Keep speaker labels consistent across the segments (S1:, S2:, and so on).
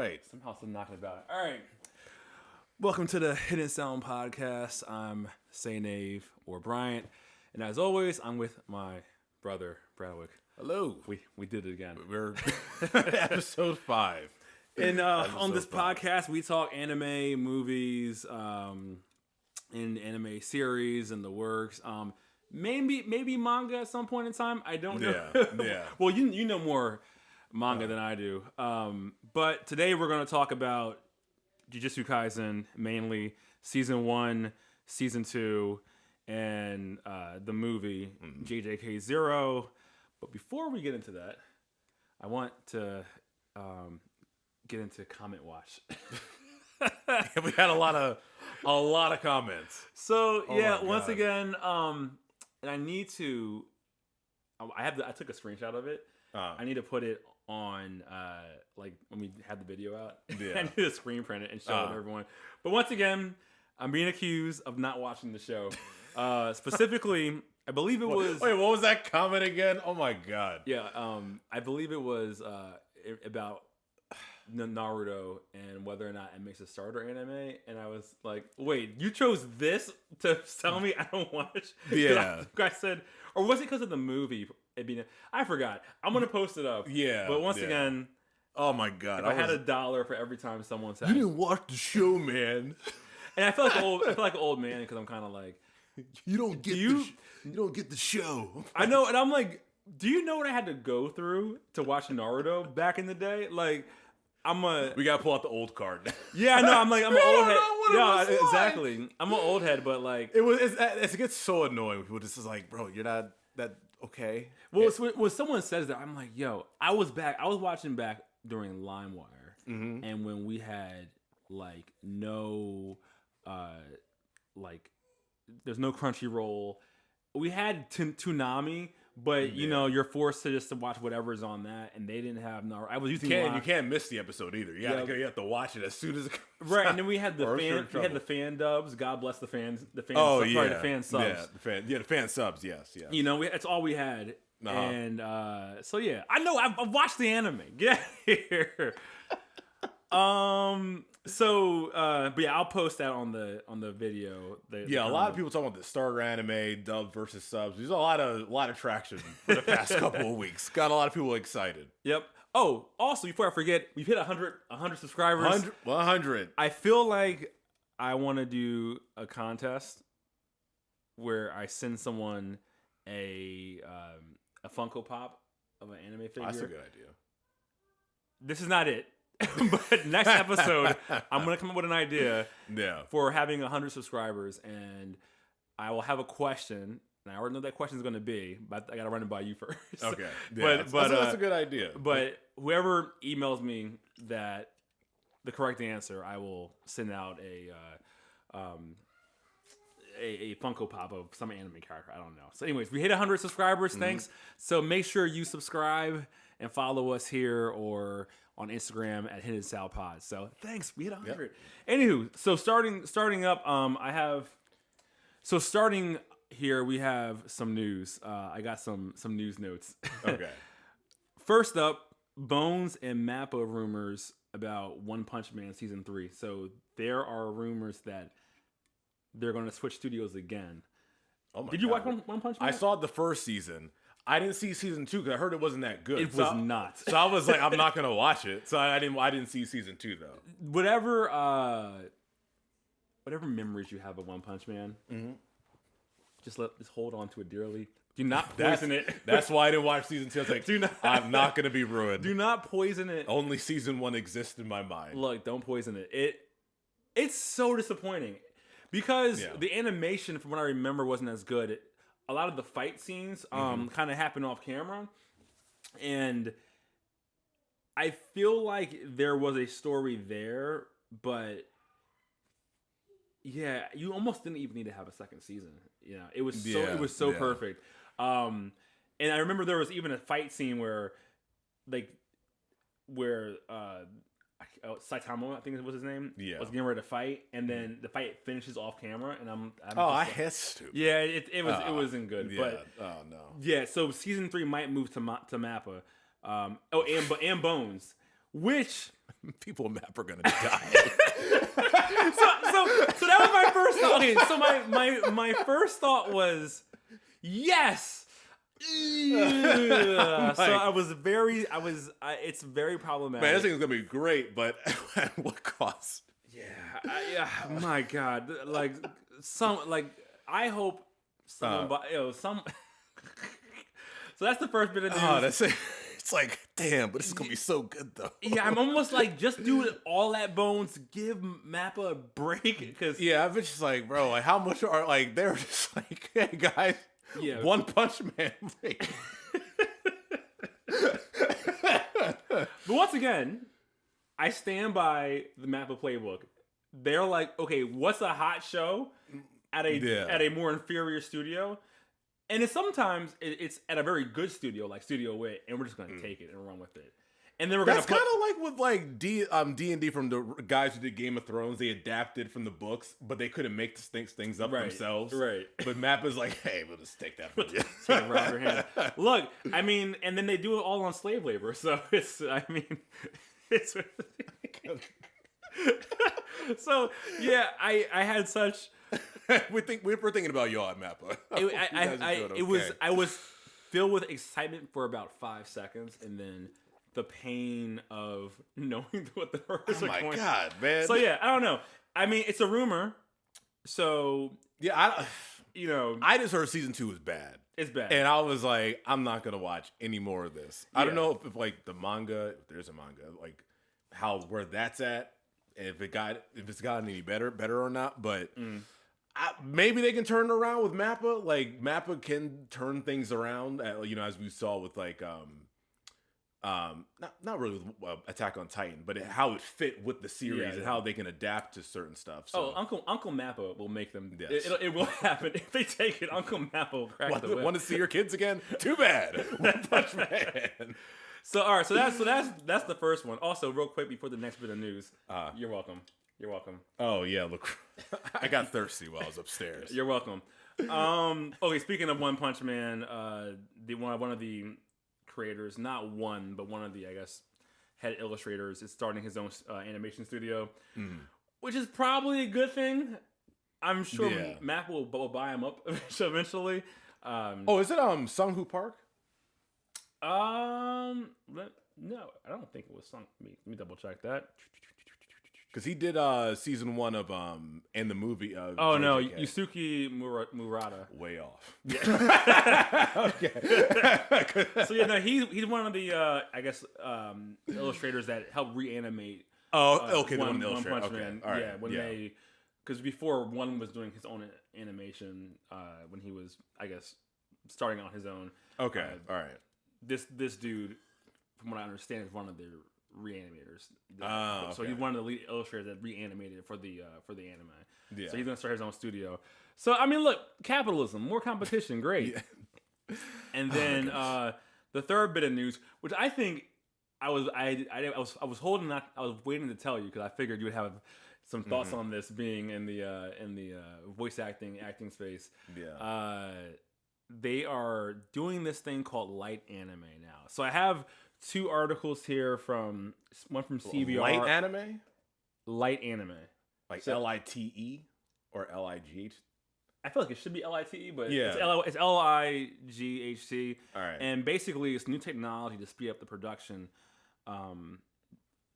S1: right.
S2: Somehow still knocking about it. All right. Welcome to the Hidden Sound Podcast. I'm Say Nave or Bryant. And as always, I'm with my brother, Bradwick.
S1: Hello.
S2: We did it again.
S1: We're episode 5.
S2: And on this podcast, we talk anime, movies, in anime series and the works. Maybe manga at some point in time. I don't know.
S1: Yeah.
S2: Well, you know more manga than I do. But today we're going to talk about Jujutsu Kaisen, mainly season 1, season 2, and the movie JJK 0. But before we get into that, I want to get into comment watch.
S1: We had a lot of comments.
S2: So once again, and I need to. I took a screenshot of it. I need to put it on like when we had the video out.
S1: Yeah.
S2: I need to screen print it and show it to everyone. But once again, I'm being accused of not watching the show. Specifically, I believe it was.
S1: Wait, what was that comment again? Oh my god.
S2: Yeah, I believe it was about Naruto and whether or not it makes a starter anime, and I was like, "Wait, you chose this to tell me I don't watch?"
S1: Yeah,
S2: I said, or was it because of the movie? I forgot. I'm gonna post it up.
S1: Yeah,
S2: but once again,
S1: oh my god,
S2: if I had $1 for every time someone said,
S1: "You didn't watch the show, man,"
S2: and I feel like an old man because I'm kind of like,
S1: you don't get the show.
S2: I know, and I'm like, do you know what I had to go through to watch Naruto back in the day? Like.
S1: We gotta pull out the old card.
S2: Yeah, I know. I'm an old head.
S1: Yeah,
S2: exactly. I'm an old head, but like
S1: it gets so annoying when people just is like, bro, you're not that okay.
S2: Well, when someone says that, I'm like, yo, I was watching back during LimeWire, and when we had like no, there's no Crunchyroll. We had Toonami. But you know, you're forced to just watch whatever's on that, and they didn't have no. I was using.
S1: You can't miss the episode either. You have to watch it as soon as it comes
S2: right.
S1: out.
S2: And then we had the fan dubs. God bless the fans. The fan.
S1: Oh
S2: subs,
S1: yeah,
S2: sorry, the fan subs.
S1: The fan subs. Yes.
S2: You know, that's all we had. And so yeah, I know I've watched the anime. Get here. But yeah, I'll post that on the video.
S1: A lot of people talking about the starter anime dub versus subs. There's a lot of traction for the past couple of weeks. Got a lot of people excited.
S2: Yep. Oh, also before I forget, we've hit 100 subscribers.
S1: 100.
S2: I feel like I want to do a contest where I send someone a Funko Pop of an anime figure.
S1: That's a good idea.
S2: This is not it. But next episode, I'm going to come up with an idea for having 100 subscribers, and I will have a question. And I already know that question is going to be, but I got to run it by you first.
S1: Okay. Yeah, but that's a good idea.
S2: But whoever emails me that the correct answer, I will send out a Funko Pop of some anime character. I don't know. So anyways, we hit 100 subscribers. Thanks. So make sure you subscribe and follow us here or on Instagram at Hidden Sound Pod. So thanks, we hit 100. Yep. Anywho, so starting up, starting here, we have some news. I got some news notes.
S1: Okay.
S2: First up, Bones and Mappa rumors about One Punch Man season 3. So there are rumors that they're going to switch studios again.
S1: Oh my
S2: Did you
S1: God.
S2: watch One Punch Man?
S1: I saw the first season. I didn't see season 2 because I heard it wasn't that good.
S2: It was not.
S1: So I was like, I'm not gonna watch it. So I didn't see season 2 though.
S2: Whatever memories you have of One Punch Man, just hold on to it dearly. Do not poison it.
S1: That's why I didn't watch season 2. I was like, I'm not gonna be ruined.
S2: Do not poison it.
S1: Only season 1 exists in my mind.
S2: Look, don't poison it. It's so disappointing because the animation, from what I remember, wasn't as good. A lot of the fight scenes kind of happen off camera, and I feel like there was a story there, but yeah, you almost didn't even need to have a second season. You know, it was so perfect. And I remember there was even a fight scene where Saitama, I think was his name, was getting ready to fight, and then the fight finishes off camera, and I'm
S1: that's stupid.
S2: Yeah, it wasn't good.
S1: Yeah.
S2: But
S1: oh no.
S2: Yeah, so season 3 might move to Mappa. And Bones, which
S1: People in Map are gonna die.
S2: so that was my first thought. Okay, so my first thought was yes. It's very problematic.
S1: Man, this thing is gonna be great, but at what cost?
S2: Yeah, my God, I hope some. So that's the first bit of news.
S1: Oh, that's it. It's like, damn, but this is gonna be so good though.
S2: Yeah, I'm almost like, just do all that bones, give Mappa a break, because
S1: Yeah, I've been just like, bro, like how much are like they're just like, hey guys, One Punch Man.
S2: But once again, I stand by the Mappa playbook. They're like, okay, what's a hot show at a more inferior studio? And sometimes it's at a very good studio, like Studio Wit, and we're just gonna take it and run with it. And then we're
S1: That's kind of like with like D&D from the guys who did Game of Thrones. They adapted from the books, but they couldn't make things up themselves.
S2: Right.
S1: But Mappa's like, hey, we'll just take that from you.
S2: Take it around your hand. Look, I mean, and then they do it all on slave labor. So it's. So yeah, I had such.
S1: We're thinking about y'all at Mappa.
S2: I was filled with excitement for about 5 seconds, and then the pain of knowing what the hurdles are going.
S1: Oh my God, man!
S2: So yeah, I don't know. I mean, it's a rumor. So
S1: yeah,
S2: I
S1: I just heard season 2 was bad.
S2: It's bad,
S1: and I was like, I'm not gonna watch any more of this. I don't know if like the manga, if there's a manga, like where that's at, and if it's gotten any better or not, but. Maybe they can turn it around with Mappa. Like Mappa can turn things around, as we saw with like not really with Attack on Titan, but how it fit with the series and how they can adapt to certain stuff. So.
S2: Uncle Mappa will make them.
S1: Yes.
S2: It will happen if they take it. Uncle Mappa will crack the whip.
S1: Want to see your kids again? Too bad. One Punch Man.
S2: So all right, so that's the first one. Also, real quick before the next bit of news, you're welcome. You're welcome.
S1: Oh yeah, look, I got thirsty while I was upstairs.
S2: You're welcome. Okay, speaking of One Punch Man, one of the creators, not one, but one of the head illustrators is starting his own animation studio, which is probably a good thing. I'm sure Mappa will buy him up eventually.
S1: Is it Sung-Hoo Park?
S2: No, I don't think it was Sung. Let me double check that.
S1: Because he did season 1 of and the movie.
S2: Oh no, Yusuke Murata.
S1: Way off.
S2: Yeah. Okay. So yeah, no, he's one of the illustrators that helped reanimate.
S1: Oh, okay,
S2: One
S1: Punch
S2: Man.
S1: All right.
S2: Yeah, when they, because before One was doing his own animation when he was starting on his own.
S1: Okay. All right.
S2: This dude, from what I understand, is one of their reanimators. So
S1: okay.
S2: he's one of the lead illustrators that reanimated for the anime.
S1: Yeah.
S2: So he's gonna start his own studio. So I mean, look, capitalism, more competition, great. Yeah. And then the third bit of news, which I think I was waiting to tell you because I figured you would have some thoughts on this, being in the voice acting space.
S1: Yeah.
S2: They are doing this thing called light anime now. So I have 2 articles here, one from CBR.
S1: Light anime?
S2: Light anime.
S1: Like LITE or LIGH?
S2: I feel like it should be LITE, but
S1: yeah.
S2: it's LIGHT.
S1: All right.
S2: And basically, it's new technology to speed up the production. And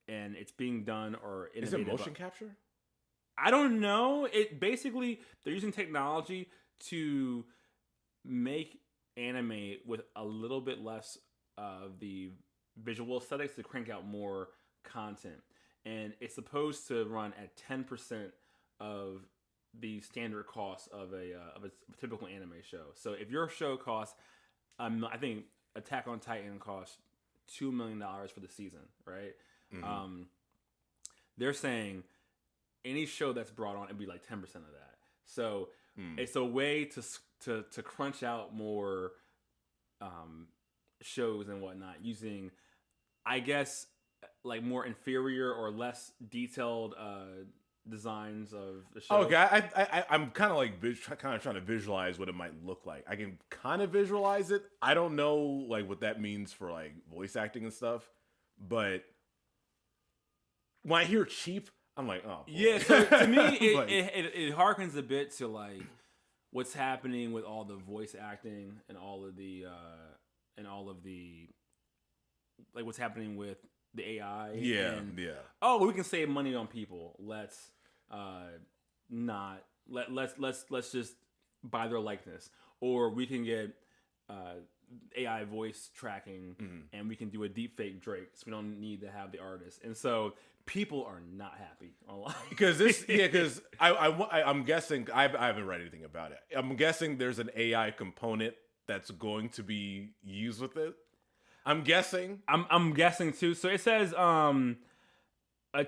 S2: it's being done or innovated.
S1: Is it motion capture?
S2: I don't know. They're using technology to make anime with a little bit less of the visual aesthetics to crank out more content, and it's supposed to run at 10% of the standard cost of a typical anime show. So if your show costs, I think Attack on Titan costs $2 million for the season, right? Mm-hmm. They're saying any show that's brought on, it'd be like 10% of that. So it's a way to crunch out more shows and whatnot using, I guess, like more inferior or less detailed designs of the show.
S1: Okay, I'm kind of like trying to visualize what it might look like. I can kind of visualize it. I don't know like what that means for like voice acting and stuff, but when I hear cheap, I'm like, oh boy.
S2: Yeah. So to me,
S1: Like-
S2: it harkens a bit to like what's happening with all the voice acting and all of the like what's happening with the AI.
S1: Yeah,
S2: and,
S1: yeah.
S2: Oh, we can save money on people. Let's let's just buy their likeness, or we can get AI voice tracking, and we can do a deep fake Drake, so we don't need to have the artist. And so people are not happy online
S1: Because this, because I'm guessing I haven't read anything about it. I'm guessing there's an AI component that's going to be used with it. I'm guessing.
S2: I'm guessing too. So it says a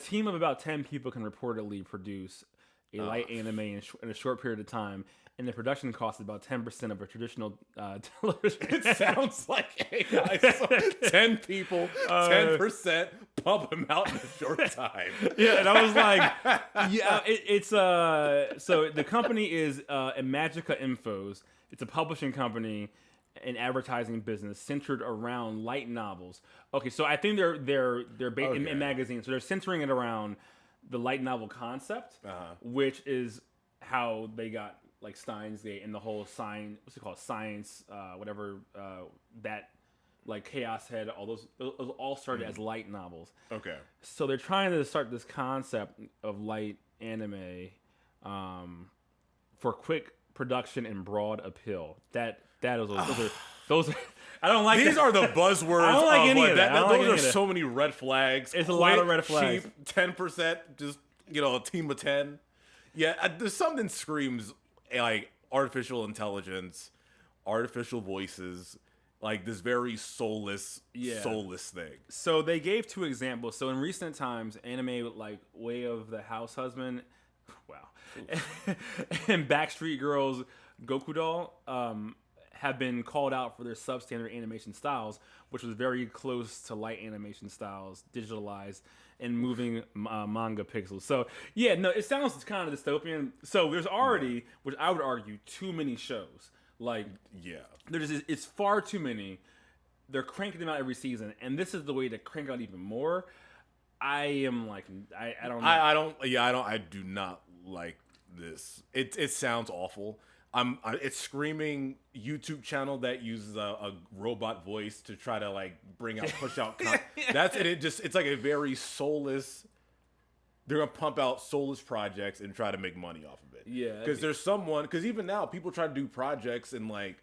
S2: team of about 10 people can reportedly produce a light anime in a short period of time, and the production cost is about 10% of a traditional television.
S1: It sounds like AI. So 10 people, 10%, pump them out in a short time.
S2: Yeah, and I was like, yeah, it's so the company is Magica Infos. It's a publishing company and advertising business centered around light novels. Okay, so I think they're based in magazines, so they're centering it around the light novel concept, which is how they got like Steins Gate and the whole science, whatever that like Chaos Head, all those all started as light novels.
S1: Okay.
S2: So they're trying to start this concept of light anime for quick production and broad appeal. Those are I don't like
S1: these
S2: that.
S1: are the buzzwords.
S2: I don't like
S1: of
S2: any
S1: like
S2: of that.
S1: that.
S2: I don't like
S1: Those
S2: any
S1: are
S2: of that.
S1: so many red flags.
S2: It's a lot of red flags.
S1: Cheap, 10%, just a team of 10. Yeah, there's something screams like artificial intelligence, artificial voices, like this very soulless thing.
S2: So they gave 2 examples. So in recent times, anime like Way of the House Husband, wow, and Backstreet Girls Goku Doll have been called out for their substandard animation styles, which was very close to light animation styles, digitalized and moving manga pixels. So yeah, no, it sounds kind of dystopian. So there's already, which I would argue, too many shows. Like it's far too many. They're cranking them out every season, and this is the way to crank out even more. I am like, I don't know.
S1: I do not like this. It sounds awful. It's screaming YouTube channel that uses a robot voice to try to like push out content. That's it. It's like a very soulless. They're gonna pump out soulless projects and try to make money off of it.
S2: Yeah,
S1: because even now people try to do projects and like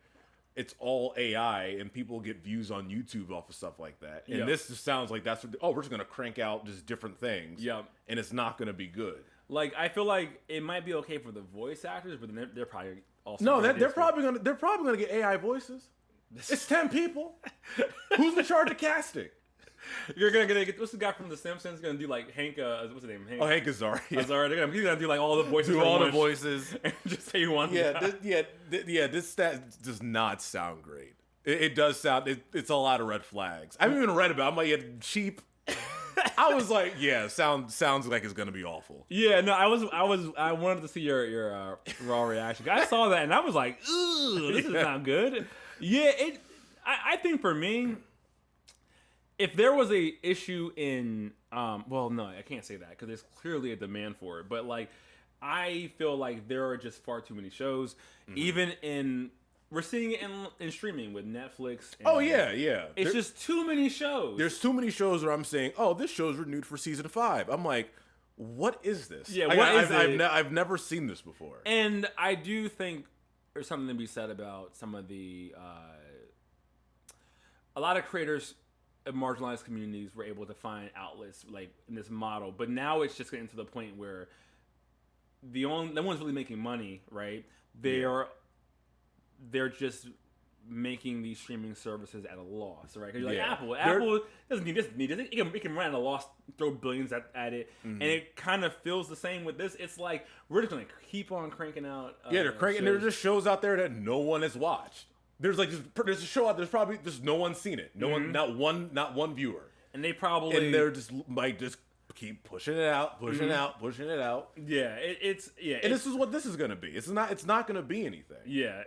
S1: it's all AI and people get views on YouTube off of stuff like that. And this just sounds like that's what we're just gonna crank out just different things.
S2: Yeah, and
S1: it's not gonna be good.
S2: Like I feel like it might be okay for the voice actors, but then they're probably also
S1: they're probably gonna get AI voices. It's 10 people. Who's in charge of casting?
S2: You're gonna get what's the guy from The Simpsons gonna do like Hank? What's his name?
S1: Hank Azaria.
S2: Azaria. He's gonna do like all the voices.
S1: Do all the voices.
S2: And just say one.
S1: This does not sound great. It does sound. It's a lot of red flags. I haven't even read about it. I'm like, cheap. I was like, sounds like it's gonna be awful.
S2: Yeah, no, I wanted to see your raw reaction. I saw that and I was like, ooh, this is not good. Yeah, I think for me, if there was a issue in, well, no, I can't say that because there's clearly a demand for it. But like, I feel like there are just far too many shows, even we're seeing it in streaming with Netflix. And it's just too many shows.
S1: There's too many shows where I'm saying, oh, this show's renewed for season 5. I'm like, what is this?
S2: Yeah,
S1: I've never seen this before.
S2: And I do think there's something to be said about some of the, a lot of creators of marginalized communities were able to find outlets like in this model. But now it's just getting to the point where no one's really making money, right? They're just making these streaming services at a loss, right? Because like Apple doesn't need this. It can run at a loss, throw billions at it, and it kind of feels the same with this. It's like we're just gonna keep on cranking out.
S1: They're cranking. There's just shows out there that no one has watched. There's a show out there's probably just no one's seen it. No one, not one viewer.
S2: And they're
S1: just keep pushing it out, pushing it out.
S2: Yeah, it's
S1: And this is what this is gonna be. It's not gonna be anything.
S2: Yeah,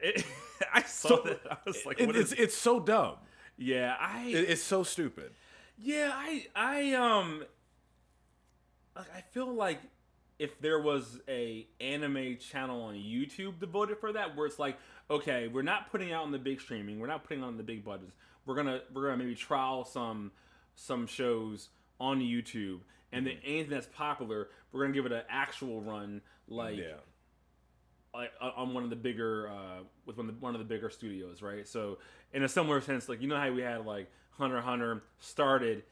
S2: I saw that. I was like,
S1: it's so dumb.
S2: Yeah,
S1: it's so stupid.
S2: Yeah, I feel like if there was a anime channel on YouTube devoted for that, where it's like, okay, we're not putting out on the big streaming, we're not putting on the big budgets. We're gonna maybe trial some shows on YouTube, and then anything that's popular, we're gonna give it an actual run, like on one of the bigger with one of the bigger studios, right? So in a similar sense, like, you know how we had like Hunter x Hunter started,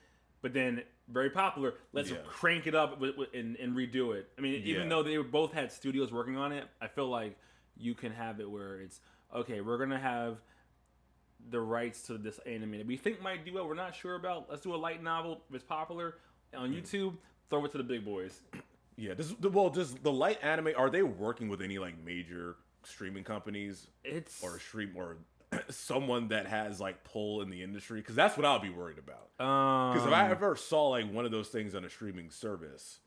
S2: but then very popular. Let's crank it up and redo it. I mean, even though they both had studios working on it, I feel like you can have it where it's okay. We're gonna have the rights to this anime that we think might do well. We're not sure about. Let's do a light novel. If it's popular on YouTube, throw it to the big boys.
S1: Yeah, just the light anime. Are they working with any like major streaming companies? Or someone that has like pull in the industry? Because that's what I'll be worried about. Because if I ever saw like one of those things on a streaming service.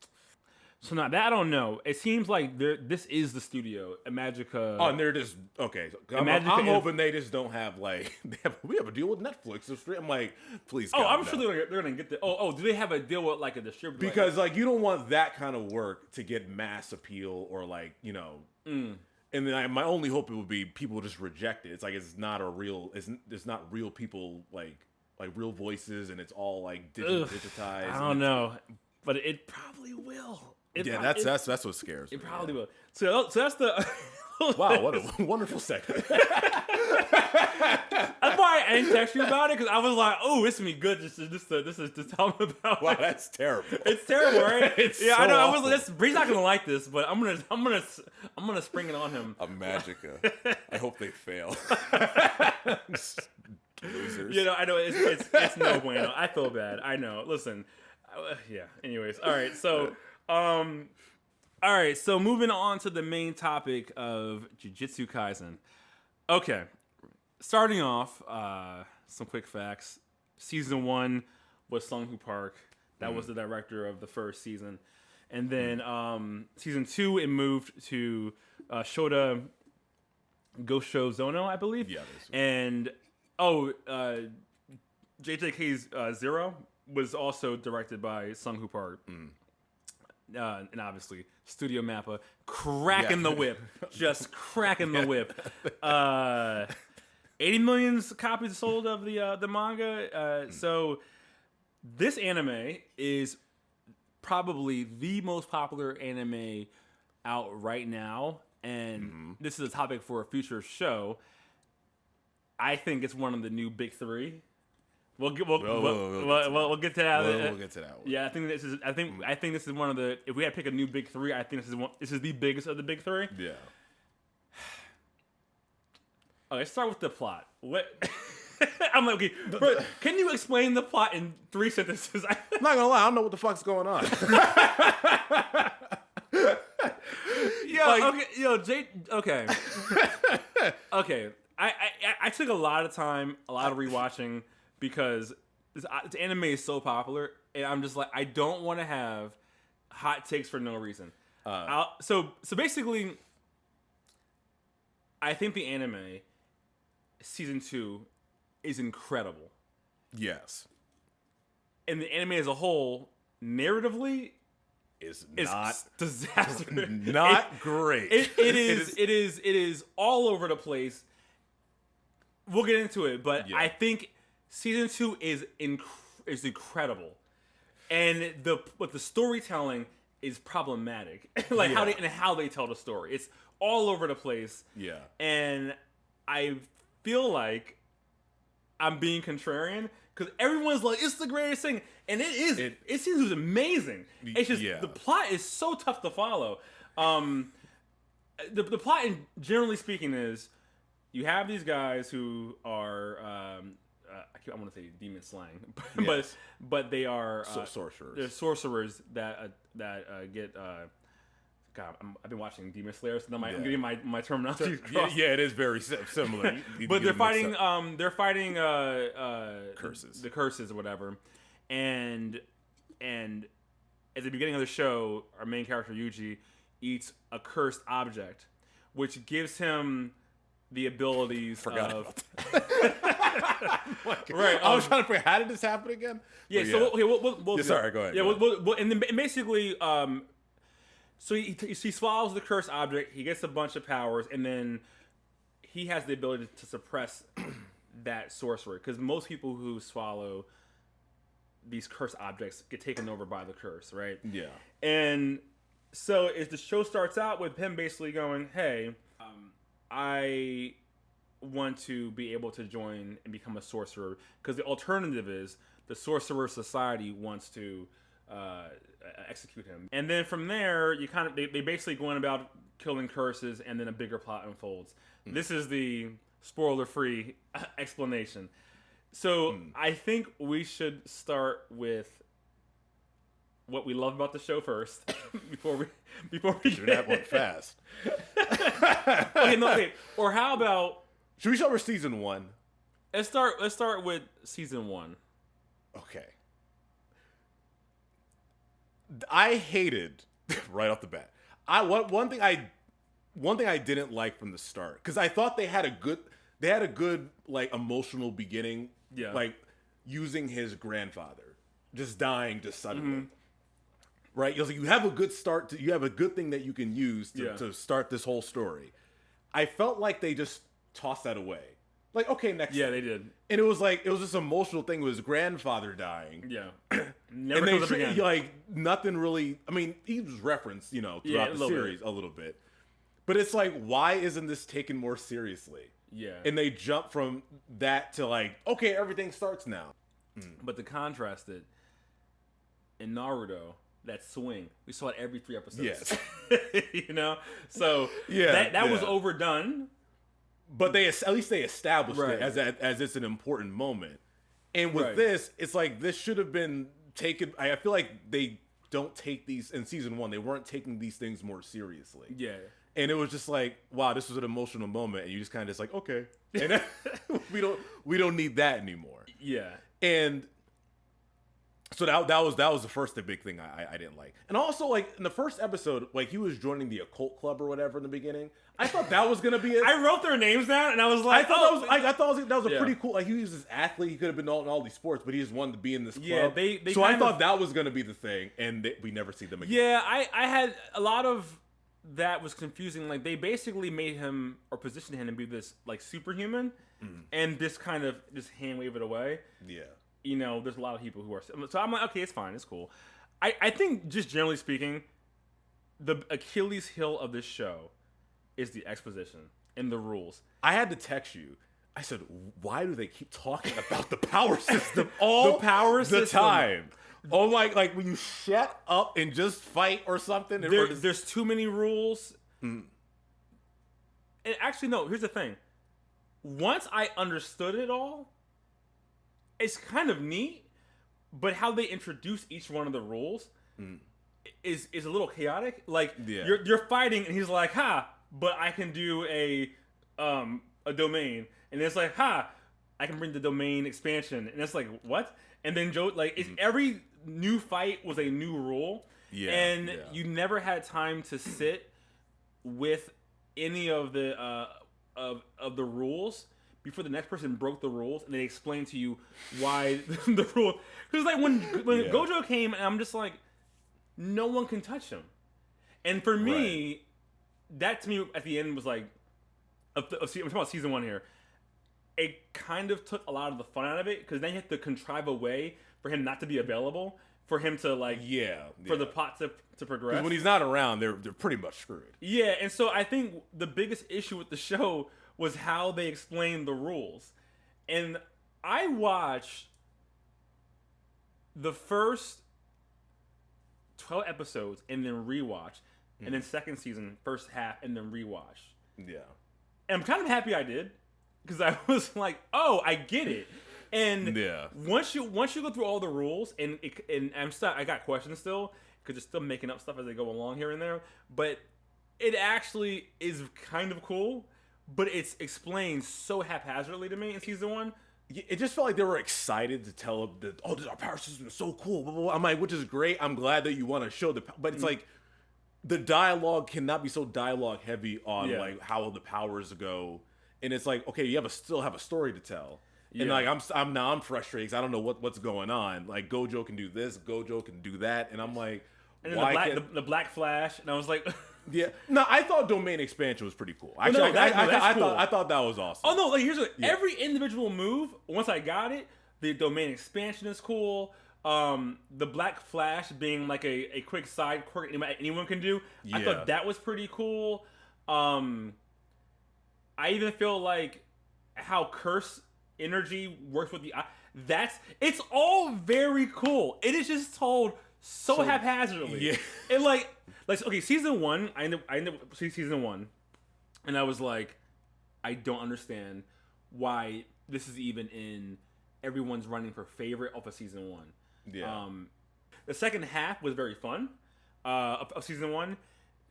S2: So now that I don't know. It seems like this is the studio, Magica.
S1: Oh, and they're just okay. I'm hoping they just don't have like we have a deal with Netflix. I'm like, please.
S2: Oh, I'm sure they're gonna get the. Oh, do they have a deal with like a distributor?
S1: Because like you don't want that kind of work to get mass appeal or like And then my only hope it would be people just reject it. It's like it's not real people like real voices, and it's all like digitized.
S2: I don't know, but it probably will.
S1: That's what scares me.
S2: It probably will. So that's the.
S1: Wow, what a wonderful segment.
S2: That's why I didn't text you about it, because I was like, "Oh, it's gonna be good." Just to tell him about.
S1: Wow, that's terrible.
S2: It's terrible, right?
S1: It's
S2: yeah,
S1: so
S2: I know.
S1: awful.
S2: I was like, Bree's not gonna like this, but I'm gonna spring it on him.
S1: A Magica. I hope they fail. Losers.
S2: I know it's no bueno. I feel bad. I know. Listen, yeah. Anyways, all right. So moving on to the main topic of Jujutsu Kaisen. Okay, starting off, some quick facts. Season 1 was Sung-Hoo Park. That was the director of the first season. And then season 2, it moved to Shota Gosho Zono, I believe.
S1: Yeah.
S2: And JJK's Zero was also directed by Sung-Hoo Park. And obviously Studio Mappa cracking the whip, just cracking the whip. 80 million copies sold of the manga. So this anime is probably the most popular anime out right now, and this is a topic for a future show. I think it's one of the new big three. We'll get to that.
S1: We'll get to that one.
S2: Yeah, I think this is one of the. If we had to pick a new big three, I think this is the biggest of the big three.
S1: Yeah.
S2: Okay, let's start with the plot. What? I'm like, okay, bro, can you explain the plot in 3 sentences?
S1: I'm not gonna lie, I don't know what the fuck's going on.
S2: Okay. I took a lot of time, a lot of rewatching, because this anime is so popular, and I'm just like, I don't want to have hot takes for no reason. So basically, I think the anime season 2 is incredible.
S1: Yes.
S2: And the anime as a whole, narratively,
S1: is not
S2: disaster.
S1: Not great.
S2: It is all over the place. We'll get into it, but I think season 2 is incredible, and the storytelling is problematic. Like how they tell the story, it's all over the place. Yeah, and I feel like I'm being contrarian because everyone's like, it's the greatest thing, and it is. It seems amazing. It's just the plot is so tough to follow. The plot, generally speaking, is you have these guys who are I want to say demon slang, but they are
S1: sorcerers.
S2: They're sorcerers that get. God, I've been watching Demon Slayer, so I'm getting my terminology crossed.
S1: Yeah, it is very similar.
S2: But they're fighting
S1: curses,
S2: the curses or whatever, and at the beginning of the show, our main character Yuji eats a cursed object, which gives him the abilities
S1: Forgot
S2: of.
S1: about that.
S2: Right.
S1: I was trying to figure how did this happen again?
S2: Yeah.
S1: But
S2: So okay, we'll
S1: sorry. Go ahead.
S2: Yeah.
S1: go ahead.
S2: And then basically, so he swallows the cursed object. He gets a bunch of powers, and then he has the ability to suppress that sorcerer. Because most people who swallow these cursed objects get taken over by the curse, right?
S1: Yeah.
S2: And so as the show starts out with him basically going, "Hey, I want to be able to join and become a sorcerer," because the alternative is the Sorcerer Society wants to execute him. And then from there, you kind of they basically going about killing curses, and then a bigger plot unfolds. This is the spoiler-free explanation. So I think we should start with what we love about the show first, before we
S1: Should that one fast.
S2: okay. Or how about
S1: Should we start with season 1?
S2: let's start with season 1.
S1: Okay. I hated right off the bat. One thing I didn't like from the start, because I thought they had a good like emotional beginning.
S2: Yeah.
S1: Like using his grandfather just dying just suddenly. Right? You have a good start you have a good thing that you can use to start this whole story. I felt like they just tossed that away. Like, okay, next.
S2: Yeah, they did.
S1: And it was this emotional thing with his grandfather dying.
S2: Yeah. Never
S1: And
S2: comes up again.
S1: like nothing really. I mean, he was referenced, throughout the series a little bit, but it's like, why isn't this taken more seriously?
S2: Yeah.
S1: And they jump from that to like, okay, everything starts now.
S2: But to contrast it, in Naruto, that swing, we saw it every 3 episodes.
S1: Yes.
S2: So that was overdone.
S1: But at least they established
S2: Right.
S1: it as it's an important moment. And with
S2: Right.
S1: this, it's like this should have been taken. I feel like they don't take these in season 1. They weren't taking these things more seriously.
S2: Yeah.
S1: And it was just like, wow, this was an emotional moment, and you just kind of just like, okay, and we don't need that anymore.
S2: Yeah.
S1: And so that was the first big thing I didn't like. And also, like, in the first episode, like, he was joining the occult club or whatever in the beginning. I thought that was gonna be it.
S2: I wrote their names down, and I was like,
S1: I thought that was a
S2: Yeah.
S1: pretty cool. Like, he was this athlete. He could have been in all these sports, but he just wanted to be in this club.
S2: Yeah, they
S1: so I
S2: kind
S1: thought
S2: of-
S1: that was gonna be the thing, and we never see them again.
S2: Yeah, I had a lot of that was confusing. Like, they basically made him or positioned him to be this like superhuman, and just kind of just hand wave it away.
S1: Yeah.
S2: There's a lot of people who are. So I'm like, okay, it's fine, it's cool. I think just generally speaking, the Achilles heel of this show is the exposition and the rules.
S1: I had to text you. I said, why do they keep talking about the power system all the
S2: system.
S1: time? Oh my! Like, when you shut up and just fight or something.
S2: There's too many rules. And actually, no. Here's the thing. Once I understood it all, it's kind of neat. But how they introduce each one of the rules is a little chaotic. Like, you're fighting, and he's like, "Ha! But I can do a domain," and it's like, "Ha! I can bring the domain expansion," and it's like, "What?" And then Joe, like, it's every new fight was a new rule, and you never had time to sit with any of the of the rules before the next person broke the rules, and they explained to you why the rule. Because like when Gojo came, and I'm just like, no one can touch him, and for me, that to me at the end was like, I'm talking about season 1 here. It kind of took a lot of the fun out of it, because then you have to contrive a way for him not to be available, for him to like for the plot to progress.
S1: Because when he's not around, they're pretty much screwed.
S2: Yeah, and so I think the biggest issue with the show was how they explained the rules. And I watched the first 12 episodes and then rewatch, and then second season, first half, and then rewatch.
S1: Yeah.
S2: And I'm kind of happy I did, because I was like, oh, I get it. And once you go through all the rules, and I got questions still, because they're still making up stuff as they go along here and there, but it actually is kind of cool, but it's explained so haphazardly to me in season 1.
S1: It just felt like they were excited to tell him that, oh, our power system is so cool. Blah, blah, blah. I'm like, which is great. I'm glad that you want to show but it's like the dialogue cannot be so dialogue heavy on like how the powers go and it's like, okay, you still have a story to tell. And
S2: Yeah.
S1: like I'm frustrated because I don't know what's going on. Like Gojo can do this, Gojo can do that, and I'm like,
S2: And then the Black Flash, and I was like,
S1: yeah, no, I thought Domain Expansion was pretty cool. Actually, I thought that was awesome.
S2: oh no, like here's what every individual move. Once I got it, the Domain Expansion is cool. The Black Flash being like a quick side quirk anyone can do. I thought that was pretty cool. I even feel like how Curse energy works with the it's all very cool. It is just told so haphazardly.
S1: Yeah.
S2: And like okay, season 1, I ended up seeing season 1, and I was like, I don't understand why this is even in everyone's running for favorite of a season 1.
S1: Yeah.
S2: The second half was very fun of season 1.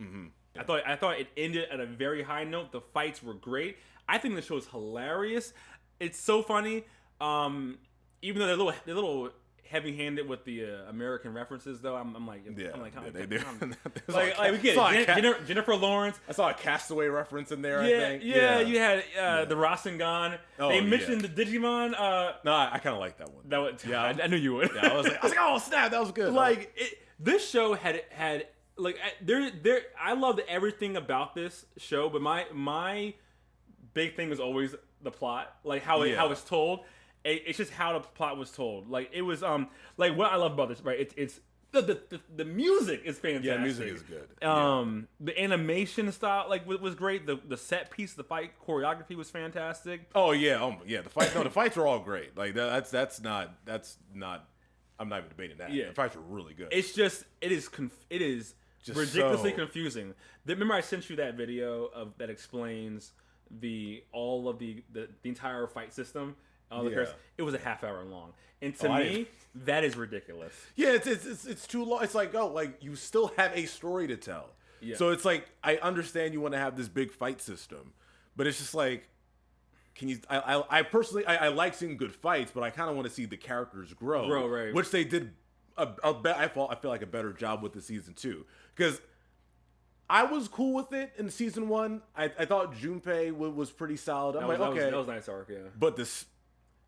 S1: Mm-hmm.
S2: I thought it ended at a very high note. The fights were great. I think the show is hilarious. It's so funny. Even though they're a little heavy-handed with the American references, though, I'm like, we get it. Jennifer Lawrence.
S1: I saw a Castaway reference in there.
S2: Yeah,
S1: I think.
S2: Yeah. You had the Rasengan. They mentioned the Digimon.
S1: No, I kind of like that one.
S2: I knew you would.
S1: Yeah, I was like, oh snap, that was good.
S2: Like this show had like there. I loved everything about this show, but my big thing was always the plot, like how it's told. It's just how the plot was told. Like it was like what I love about this, right? It's the music is fantastic.
S1: Yeah, music is good.
S2: The animation style was great. The set piece, the fight choreography was fantastic.
S1: Oh yeah, the fights are all great. Like that's not. I'm not even debating that.
S2: Yeah.
S1: The fights are really good.
S2: It's just it is just ridiculously confusing. Remember I sent you that video that explains all of the entire fight system. It was a half hour long, and to me, that is ridiculous.
S1: Yeah, it's too long. It's like, you still have a story to tell. Yeah. So it's like, I understand you want to have this big fight system, but it's just like, can you? I personally I like seeing good fights, but I kind of want to see the characters grow,
S2: right?
S1: Which they did. I feel like a better job with the season 2 because I was cool with it in season 1. I thought Junpei was pretty solid. That
S2: was nice arc, yeah.
S1: But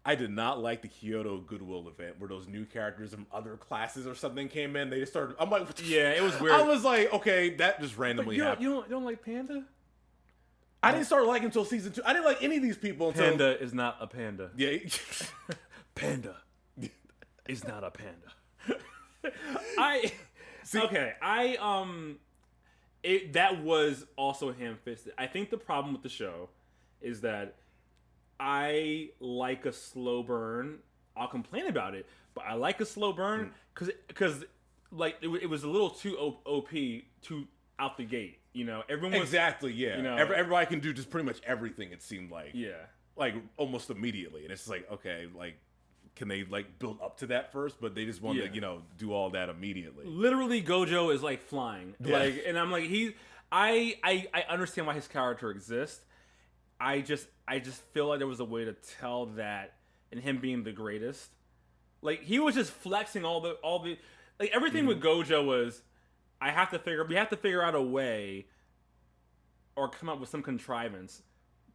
S1: I did not like the Kyoto Goodwill event where those new characters from other classes or something came in. They just started. I'm like,
S2: it was weird.
S1: I was like, okay, that just randomly happened.
S2: You don't like Panda?
S1: I didn't start liking until season 2. I didn't like any of these people until
S2: Panda is not a panda.
S1: Yeah,
S2: Panda is not a panda. That was also ham-fisted. I think the problem with the show is that I like a slow burn. I'll complain about it, but I like a slow burn because like it was a little too OP too out the gate. You know, everyone was,
S1: exactly. Yeah,
S2: you know,
S1: everybody can do just pretty much everything. It seemed like
S2: like
S1: almost immediately, and it's like, okay, like can they like build up to that first? But they just want to do all that immediately.
S2: Literally, Gojo is like flying, like, and I'm like I understand why his character exists. I just feel like there was a way to tell that in him being the greatest. Like he was just flexing all the like everything with Gojo was we have to figure out a way or come up with some contrivance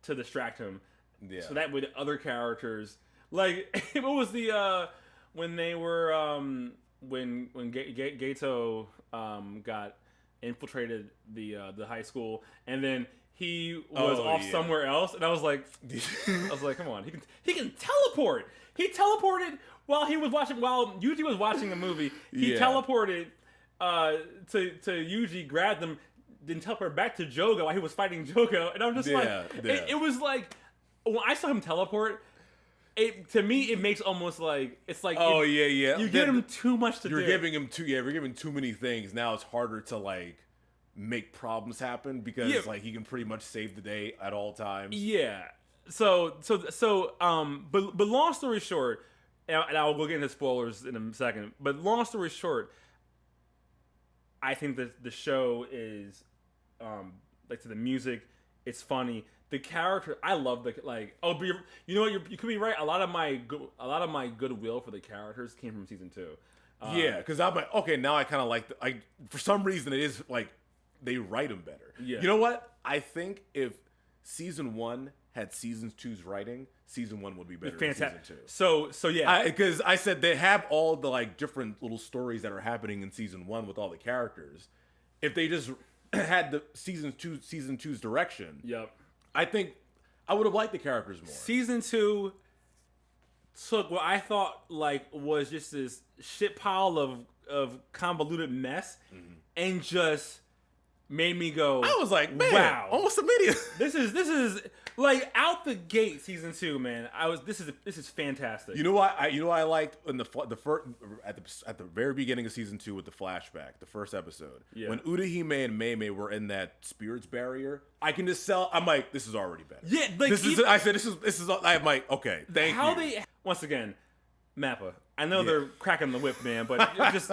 S2: to distract him. Yeah. So that way the other characters like what was the when they were when Gato got infiltrated the high school and then he was off somewhere else, and I was like, come on, he can teleport. He teleported while Yuji was watching a movie. He teleported to Yuji, grabbed them, then teleported back to Jogo while he was fighting Jogo, and I'm just it was like when I saw him teleport. To me, it makes almost like it's like you give him too much to do.
S1: You're giving too many things. Now it's harder to like make problems happen because like he can pretty much save the day at all times.
S2: Yeah. So but long story short, and I'll go get into spoilers in a second. But long story short, I think that the show is like to the music, it's funny. The character, I love but you know what? You could be right. A lot of my goodwill for the characters came from season 2.
S1: Because I'm like, okay, now I kind of like for some reason it is like they write them better.
S2: Yeah.
S1: You know what? I think if season 1 had season 2's writing, season 1 would be better
S2: Fantastic.
S1: than season 2.
S2: So yeah,
S1: because I said they have all the like different little stories that are happening in season 1 with all the characters. If they just had the season 2's direction,
S2: yep.
S1: I think I would have liked the characters more.
S2: Season 2 took what I thought like was just this shit pile of convoluted mess and just made me go.
S1: I was like, man,
S2: wow,
S1: almost immediately.
S2: This is like out the gate. Season 2, man. This is fantastic.
S1: You know what? I liked in the first at the very beginning of season 2 with the flashback, the first episode, when Urahime and Mei were in that spirits barrier. I can just tell. I'm like, this is already better.
S2: Yeah, like
S1: I said, this is. I'm like, okay, thank you.
S2: How they once again, Mappa. I know they're cracking the whip, man, but just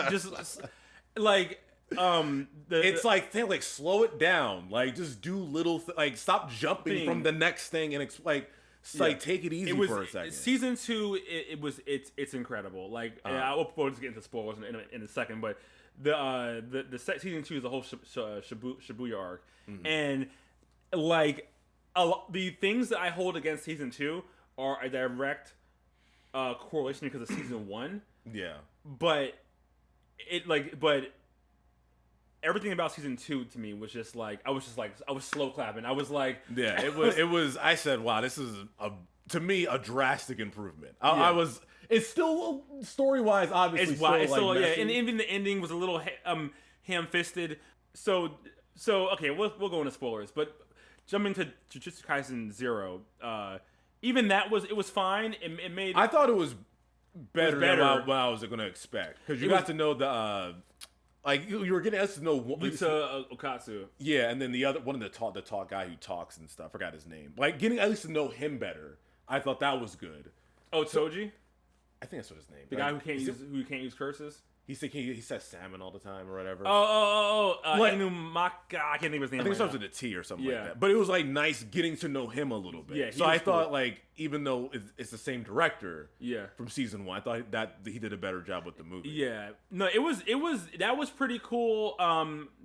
S2: like.
S1: It's like they like slow it down, like just do little like stop jumping from the next thing and like take it easy for a second.
S2: Season 2, it's incredible. Like we'll just get into spoilers in a second, but the season 2 is the whole Shibuya arc, and like the things that I hold against season 2 are a direct correlation because of season 1.
S1: Yeah,
S2: but everything about season 2 to me was just like I was slow clapping. I was like,
S1: yeah, it was. I said, wow, this is to me a drastic improvement. I was. It's still story wise, obviously, it's still
S2: yeah, and even the ending was a little ham fisted. So okay, we'll go into spoilers, but jumping to Jujutsu Kaisen 0, even that was fine. It made.
S1: I thought it was better than what I was going to expect because you got to know the. Like you were getting us to know
S2: Yuta Okatsu.
S1: Yeah, and then the other one of the talk guy who talks and stuff. I forgot his name. Like getting at least to know him better. I thought that was good.
S2: Oh, Toji?
S1: I think that's what his name.
S2: The guy who can't use curses.
S1: He says salmon all the time or whatever.
S2: Inumaka. I can't think of his name.
S1: I think it starts with a T or something like that. But it was like nice getting to know him a little bit. Yeah. So I thought like even though it's the same director. From season 1, I thought that he did a better job with the movie.
S2: Yeah. No, it was that was pretty cool.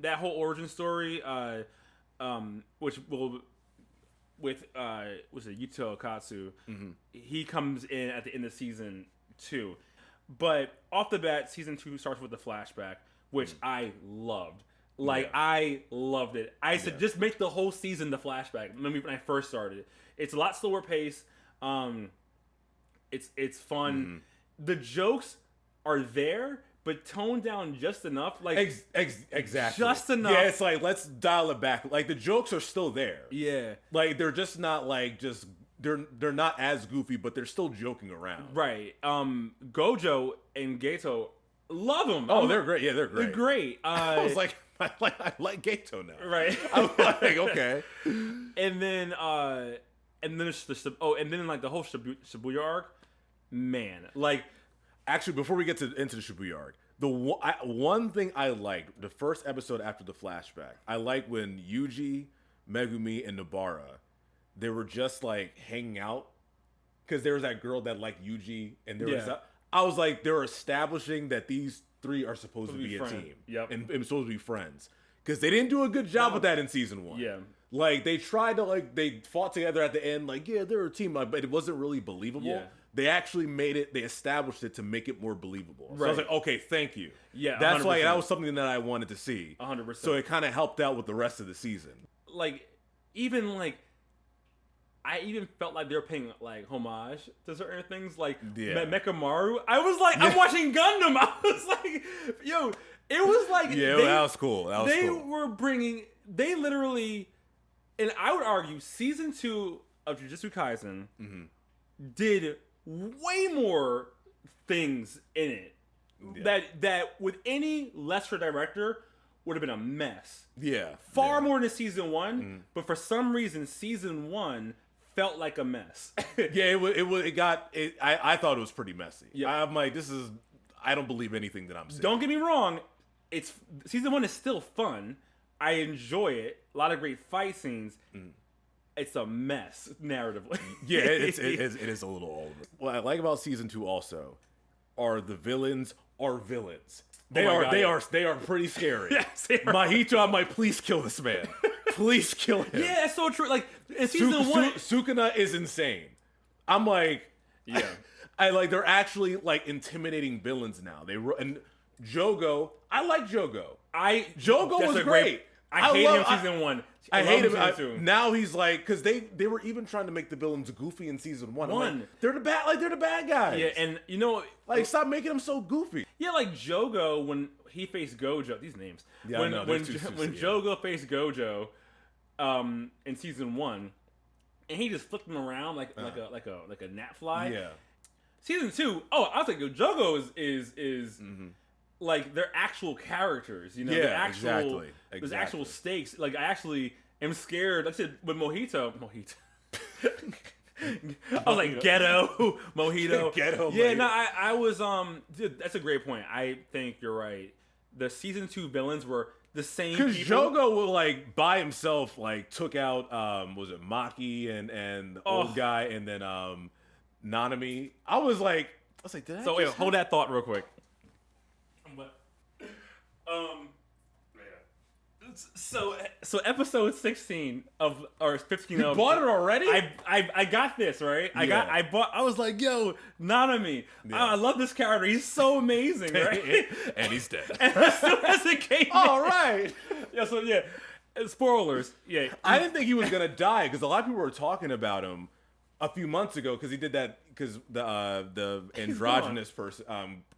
S2: That whole origin story. Which will. With was it Yuta Okatsu? He comes in at the end of season 2. But off the bat, season 2 starts with the flashback, which I loved. Like, I loved it. I said, just make the whole season the flashback. When I first started. It's a lot slower pace. It's fun. The jokes are there, but toned down just enough. Like
S1: exactly.
S2: Just enough.
S1: Yeah, it's like, let's dial it back. Like, the jokes are still there.
S2: Yeah.
S1: Like, they're just not, like, just... They're not as goofy, but they're still joking around.
S2: Right. Gojo and Gato, love them.
S1: Oh, they're great. Yeah, they're great.
S2: They're great.
S1: I was like, I like Gato now.
S2: Right.
S1: I'm like, okay.
S2: And then it's like the whole Shibuya arc, man. Like,
S1: actually, before we get into the Shibuya arc, one thing I liked the first episode after the flashback, I liked when Yuji, Megumi, and Nobara. They were just like hanging out because there was that girl that liked Yuji, and there was I was like, they're establishing that these 3 are supposed to be a team, and supposed to be friends because they didn't do a good job with that in season 1.
S2: Yeah,
S1: like they tried to they fought together at the end, like they're a team, but it wasn't really believable. Yeah. They actually made it. They established it to make it more believable. So I was like, okay, thank you.
S2: Yeah,
S1: that's 100%. That was something that I wanted to see.
S2: 100%.
S1: So it kind of helped out with the rest of the season.
S2: Like I even felt like they were paying like homage to certain things, like Mechamaru. I was like, I'm watching Gundam. I was like, yo, it was like,
S1: that was cool.
S2: They literally, and I would argue, season 2 of Jujutsu Kaisen did way more things in it that with any lesser director would have been a mess.
S1: Yeah,
S2: far more than season 1. But for some reason, season 1 felt like a mess.
S1: I thought it was pretty messy.
S2: Yeah.
S1: I'm like, I don't believe anything that I'm seeing.
S2: Don't get me wrong, season 1 is still fun. I enjoy it. A lot of great fight scenes. It's a mess narratively.
S1: Yeah, it is a little all over. What I like about season 2 also are the villains are villains. They are pretty scary.
S2: Yes, they are.
S1: Mahito, I'm like, please kill this man. Please kill him.
S2: Yeah, that's so true. Like in season 1,
S1: Sukuna is insane. I'm like,
S2: yeah.
S1: I like they're actually like intimidating villains now. And Jogo, I like Jogo. Jogo was great.
S2: I hate him season 1.
S1: I hate him. Now he's like, because they were even trying to make the villains goofy in season 1. Like, they're the bad guys.
S2: Yeah, and you know,
S1: like stop making them so goofy.
S2: Yeah, like Jogo when he faced Gojo. These names.
S1: Yeah,
S2: when
S1: when
S2: Jogo faced Gojo, in season 1, and he just flipped him around like a gnat fly.
S1: Yeah.
S2: Season 2, I was like, Jogo is like they're actual characters, you know?
S1: Yeah,
S2: actual,
S1: exactly.
S2: There's actual stakes. Like I actually am scared. Like I said with Mojito. I was like ghetto Mojito.
S1: Ghetto.
S2: Yeah,
S1: Mojito.
S2: no, I was dude, that's a great point. I think you're right. The season 2 villains were the same people.
S1: Because Jogo will like by himself like took out was it Maki and the old guy and then Nanami. I was like, did I?
S2: So wait, hold that thought real quick. So episode 16 or 15
S1: you
S2: of
S1: bought it already?
S2: I got this, right?
S1: Yeah.
S2: I was like, yo, Nanami. Yeah. I love this character. He's so amazing, right?
S1: And he's dead.
S2: And as soon as it came
S1: all right.
S2: Yeah, so yeah. Spoilers. Yeah.
S1: I didn't think he was gonna die because a lot of people were talking about him a few months ago because he did that because the androgynous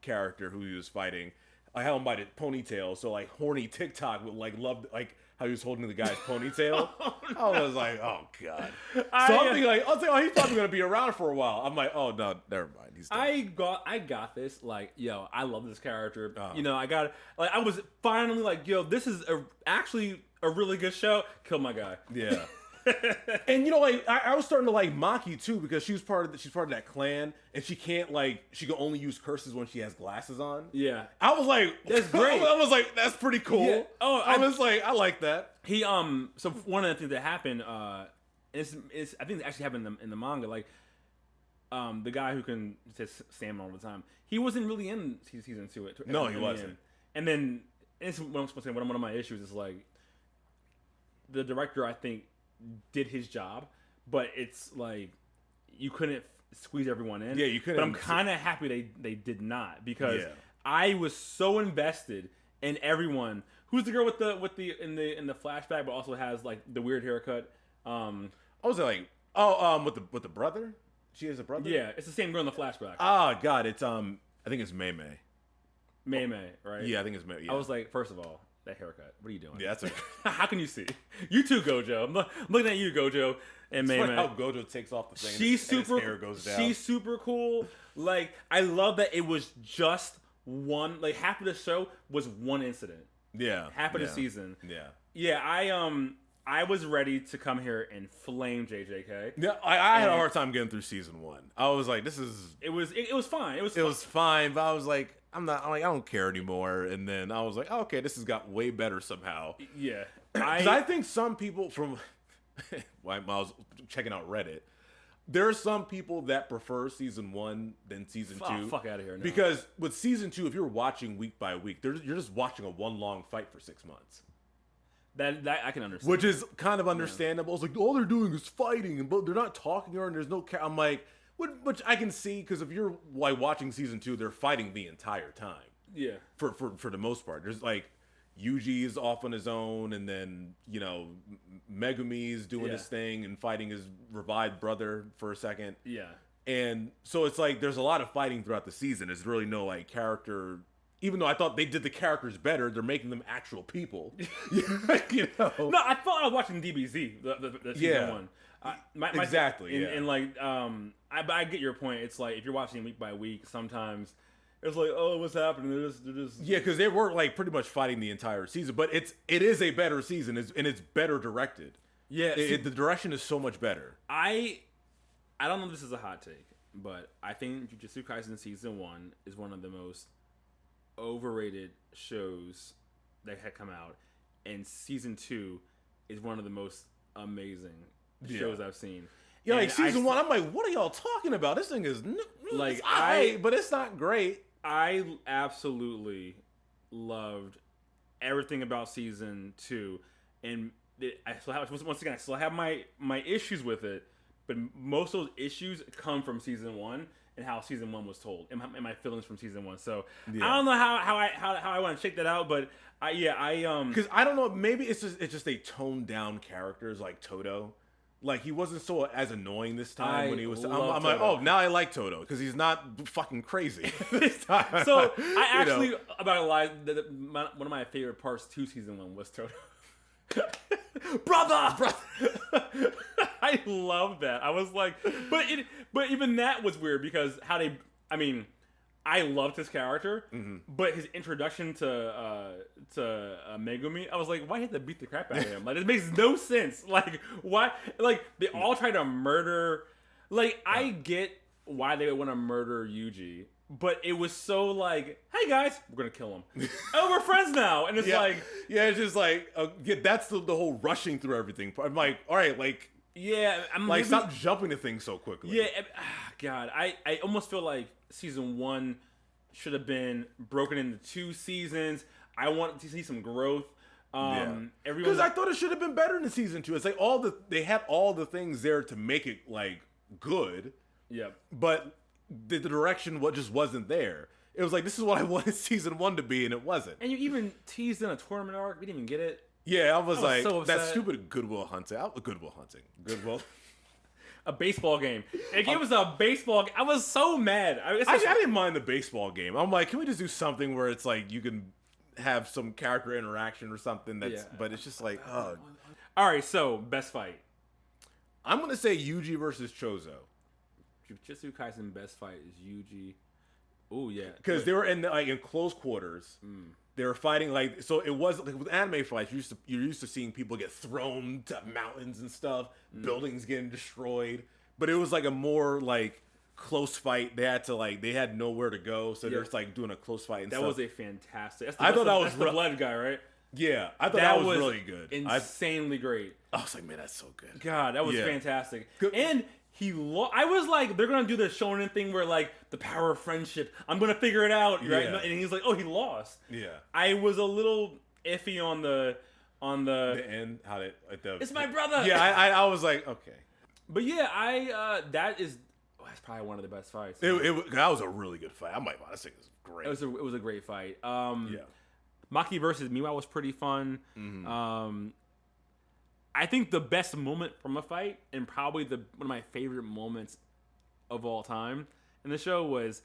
S1: character who he was fighting, I had him by the ponytail, so like horny TikTok would like love like how he was holding the guy's ponytail. I was like, oh god. I'm thinking like, I was like, oh, he's probably gonna be around for a while. I'm like, oh no, never mind. He's dead.
S2: I got this. Like, yo, I love this character. You know, I was finally like, yo, this is actually a really good show. Kill my guy.
S1: Yeah. And you know, like I was starting to like Maki too because she's part of that clan, and she can only use curses when she has glasses on.
S2: Yeah,
S1: I was like,
S2: that's great.
S1: I was like, that's pretty cool.
S2: Yeah. Oh,
S1: I was like, I like that.
S2: He So one of the things that happened, is I think it actually happened in the manga. Like, the guy who can just stand all the time, he wasn't really in season 2.
S1: No, he wasn't.
S2: And then it's one of my issues is like the director, I think, did his job, but it's like you couldn't squeeze everyone in.
S1: Yeah, you couldn't.
S2: But I'm kind of happy they did not because I was so invested in everyone. Who's the girl with the in the flashback, but also has like the weird haircut?
S1: I was like, with the brother. She has a brother.
S2: Yeah, it's the same girl in the flashback.
S1: Oh god, it's I think it's Mei,
S2: right?
S1: Yeah, I think it's Mei. Yeah.
S2: I was like, first of all, that haircut. What are you doing?
S1: Yeah, that's
S2: how can you see? You too, Gojo. I'm looking at you, Gojo, and Mei.
S1: How Gojo takes off the thing.
S2: She's
S1: and his hair goes down.
S2: She's super cool. Like, I love that it was just one. Like, half of the show was one incident.
S1: Yeah.
S2: Half of the season.
S1: Yeah.
S2: Yeah. I was ready to come here and flame JJK.
S1: Yeah, I had a hard time getting through season 1. I was like, this is.
S2: It was fine. It was
S1: fine, but I was like, I'm like, I don't care anymore. And then I was like, oh, okay, this has got way better somehow.
S2: Yeah.
S1: Because I think some people from, when I was checking out Reddit, there are some people that prefer season 1 than season 2.
S2: Fuck out of here. No.
S1: Because with season 2, if you're watching week by week, you're just watching a one long fight for 6 months.
S2: That I can understand.
S1: Which is kind of understandable. It's like, all they're doing is fighting, but they're not talking or and there's no... I'm like... Which I can see, because if you're like watching season 2, they're fighting the entire time.
S2: Yeah.
S1: For the most part, there's like Yuji is off on his own, and then Megumi is doing his thing and fighting his revived brother for a second.
S2: Yeah.
S1: And so it's like there's a lot of fighting throughout the season. There's really no like character. Even though I thought they did the characters better, they're making them actual people.
S2: No, I thought I was watching DBZ, the season 1.
S1: Exactly.
S2: And like, I get your point. It's like if you're watching week by week, sometimes it's like, oh, what's happening? They're just
S1: yeah, because they were like pretty much fighting the entire season, but it is a better season, and it's better directed.
S2: Yeah,
S1: the direction is so much better.
S2: I don't know if this is a hot take, but I think Jujutsu Kaisen season 1 is one of the most overrated shows that had come out, and season 2 is one of the most amazing shows I've seen.
S1: Yeah, like season 1, I'm like, what are y'all talking about? This thing is like but it's not great.
S2: I absolutely loved everything about season 2, and once again, I still have my issues with it, but most of those issues come from season 1 and how season 1 was told, and my feelings from season 1. So I don't know how I want to shake that out, but
S1: because I don't know, maybe it's just they toned down characters like Toto. Like, he wasn't so as annoying this time when he was. I'm like, oh, now I like Toto because he's not fucking crazy this time.
S2: So I actually, about to lie, one of my favorite parts to season 1 was Toto. brother. I love that. I was like, but even that was weird because I loved his character, but his introduction to Megumi, I was like, why hit to beat the crap out of him? Like, it makes no sense. Like, why? Like, they all try to murder. Like, I get why they would want to murder Yuji, but it was so like, hey guys, we're gonna kill him. Oh, we're friends now, and it's
S1: it's just like, that's the whole rushing through everything. I'm like, all right, like.
S2: Yeah, I'm
S1: like, stop jumping to things so quickly.
S2: Yeah, God, I almost feel like season 1 should have been broken into 2 seasons. I want to see some growth.
S1: Because I thought it should have been better in season 2. It's like they had all the things there to make it like good.
S2: Yeah,
S1: but the direction just wasn't there. It was like, this is what I wanted season 1 to be, and it wasn't.
S2: And you even teased in a tournament arc. We didn't even get it.
S1: Yeah, I was like, so that stupid Goodwill Hunting. Goodwill.
S2: A baseball game. It gave us a baseball game. I was so mad. I
S1: didn't mind the baseball game. I'm like, can we just do something where it's like you can have some character interaction or something but it's just like, oh.
S2: All right, so best fight.
S1: I'm going to say Yuji versus Chozo.
S2: Jujutsu Kaisen best fight is Yuji. Oh, yeah.
S1: Because they were in close quarters. They were fighting so it wasn't like with anime fights. You're used to seeing people get thrown to mountains and stuff, buildings getting destroyed. But it was like a more like close fight. They had nowhere to go, so they're just like doing a close fight. And
S2: that
S1: stuff.
S2: was a fantastic.
S1: I thought that was
S2: the blood guy, right?
S1: Yeah, I thought that was really good,
S2: insanely great.
S1: I was like, man, that's so good.
S2: God, that was fantastic. And I was like, they're gonna do the shonen thing where like the power of friendship. I'm gonna figure it out, right? And he's like, oh, he lost.
S1: Yeah.
S2: I was a little iffy on the
S1: end.
S2: It's my brother.
S1: Yeah, I was like, okay.
S2: But yeah, that's probably one of the best fights.
S1: That was a really good fight. I might want to say it was great.
S2: It was a great fight. Maki versus Miwa was pretty fun. I think the best moment from a fight, and probably one of my favorite moments of all time in the show, was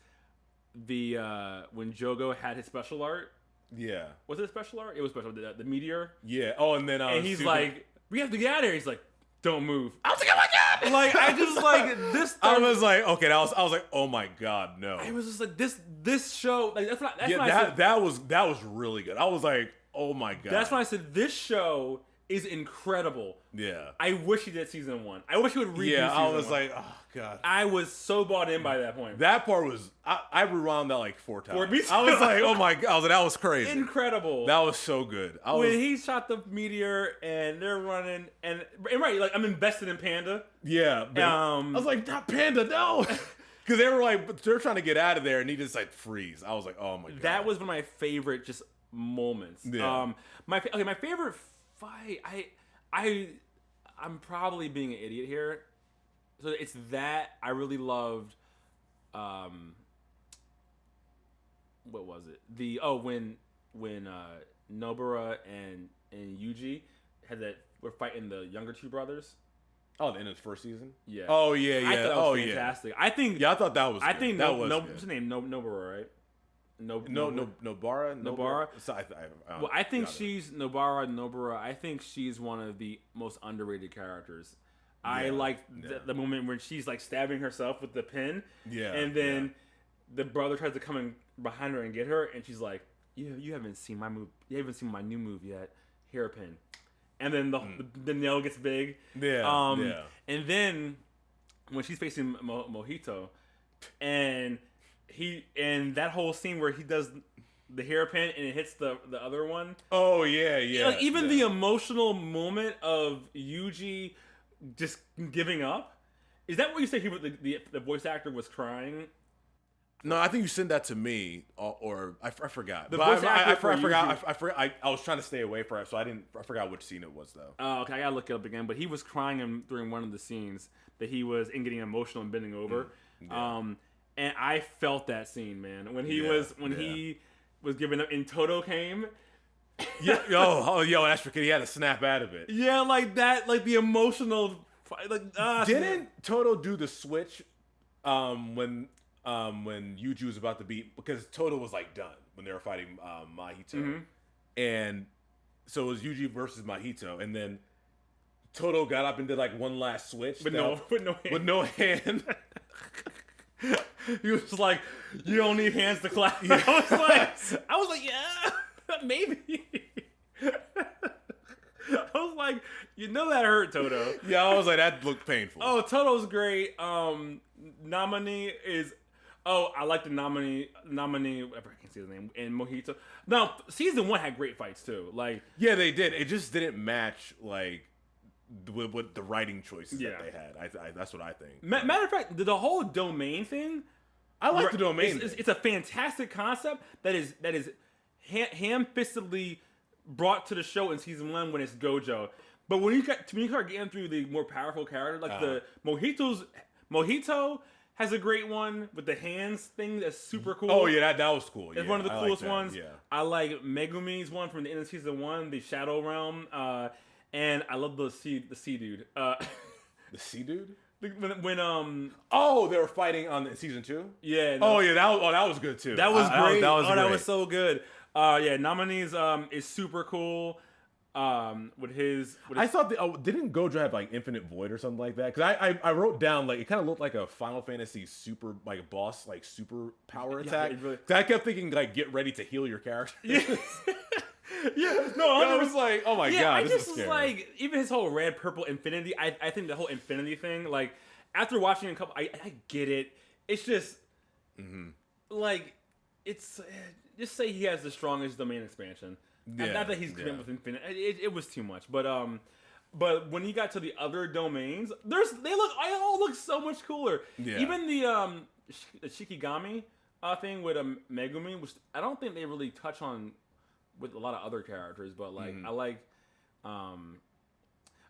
S2: when Jogo had his special art.
S1: Yeah.
S2: Was it a special art? It was special. The meteor.
S1: Yeah. Oh, and then
S2: and he's like, we have to get out of here. He's like, don't move.
S1: I was like, oh my god!
S2: Like, I just like this.
S1: I was like, okay. I was like, oh my god, no.
S2: I was just like, this show. Like,
S1: that was really good. I was like, oh my god.
S2: That's when I said this show is incredible.
S1: Yeah.
S2: I wish he did season 1. I wish he would redo season 1.
S1: Yeah, I was like, oh god.
S2: I was so bought in by that point.
S1: That part was, I rewound that like 4 times. I was like, oh my god. I was like, that was crazy.
S2: Incredible.
S1: That was so good.
S2: When he shot the meteor and they're running and right, like, I'm invested in Panda.
S1: Yeah. I was like, not Panda, no. Because they're trying to get out of there and he just like freeze. I was like, oh my god.
S2: That was one of my favorite just moments.
S1: Yeah.
S2: My favorite fight, I'm probably being an idiot here. So it's that I really loved. What was it? When Nobara and Yuji were fighting the younger 2 brothers.
S1: Oh, the end of the first season.
S2: Yeah.
S1: Oh yeah, yeah.
S2: I thought that was fantastic. I think.
S1: Yeah, I thought that was.
S2: I think
S1: that was.
S2: What's his name? Nobara, right?
S1: Nobara. So
S2: I think she's Nobara. I think she's one of the most underrated characters. Yeah, I like the moment when she's like stabbing herself with the pin.
S1: Yeah.
S2: And then the brother tries to come in behind her and get her, and she's like, "You haven't seen my move. You haven't seen my new move yet. Hairpin." And then the nail gets big.
S1: Yeah.
S2: And then when she's facing Mojito, and that whole scene where he does the hairpin and it hits the other one.
S1: Oh yeah.
S2: Like, even the emotional moment of Yuji just giving up. Is that what you say? The voice actor was crying?
S1: No, I think you sent that to me, or I forgot.
S2: The
S1: But
S2: voice
S1: I
S2: actor for
S1: forgot. I forgot. I was trying to stay away from it, so I forgot which scene it was though.
S2: Oh, okay, I gotta look it up again. But he was crying during one of the scenes that he was in getting emotional and bending over.
S1: Yeah.
S2: And I felt that scene, man. When he he was giving up and Toto came.
S1: Yeah. Yo, that's because he had to snap out of it.
S2: Yeah, like that, like the emotional.
S1: Didn't Toto do the switch when Yuji was about to beat, because Toto was like done when they were fighting Mahito, and so it was Yuji versus Mahito, and then Toto got up and did like one last switch
S2: with no hand. He was like, "You don't need hands to clap." Yeah. I was like, yeah, maybe. I was like, that hurt, Toto.
S1: Yeah, I was like, that looked painful.
S2: Oh, Toto's great. Nominee is. Oh, I like the nominee. I can't see his name. And Mojito. Now, season 1 had great fights too. Like,
S1: yeah, they did. It just didn't match like with the writing choices that they had. That's what I think.
S2: Matter of fact, the whole domain thing.
S1: I like the domain.
S2: It's a fantastic concept that is ham-fistedly brought to the show in season 1 when it's Gojo. But when you start getting through the more powerful characters, like the Mojito has a great one with the hands thing that's super cool.
S1: Oh yeah, that was cool.
S2: It's one of the coolest ones. Yeah. I like Megumi's one from the end of season 1, the Shadow Realm, and I love the sea dude.
S1: The sea dude.
S2: When
S1: they were fighting on season 2.
S2: Yeah.
S1: No. Oh yeah, that was good too.
S2: That was great.
S1: That was great.
S2: That was so good. Yeah, Nominees is super cool.
S1: I thought didn't Gojo have like Infinite Void or something like that? Because I wrote down like it kind of looked like a Final Fantasy super like boss like super power attack.
S2: Really,
S1: I kept thinking like get ready to heal your character.
S2: Yeah, no,
S1: I was like, oh my god,
S2: I
S1: this
S2: just
S1: is scary.
S2: was like, even his whole red purple infinity. I think the whole infinity thing, like after watching a couple, I get it. It's just like it's just say he has the strongest domain expansion. Yeah, not that he's coming with infinite. It was too much, but when he got to the other domains, they all look so much cooler. Yeah. Even the Shikigami thing with Megumi, which I don't think they really touch on with a lot of other characters, but like I like one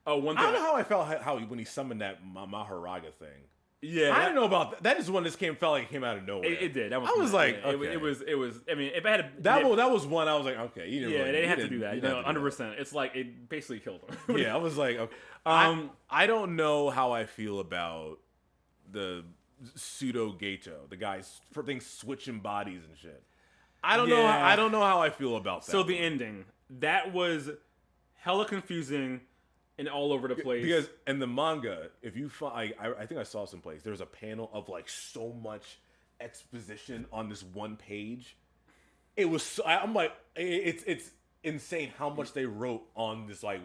S2: thing
S1: I don't know how I felt how when he summoned that Maharaga thing.
S2: Yeah,
S1: I don't know about that. That is one felt like it came out of nowhere.
S2: It did.
S1: I was like, okay.
S2: It was. I mean, if I had
S1: that was one. I was like, okay,
S2: they didn't have to do that. 100%. It's like it basically killed him.
S1: Yeah, I was like, okay. I don't know how I feel about the pseudo Gato, the guys for things switching bodies and shit. I don't know. I don't know how I feel about that.
S2: So the ending that was hella confusing. And all over the place.
S1: Because in the manga, if you find, I think I saw someplace, there's a panel of like so much exposition on this one page. It was, I'm like, it's insane how much they wrote on this like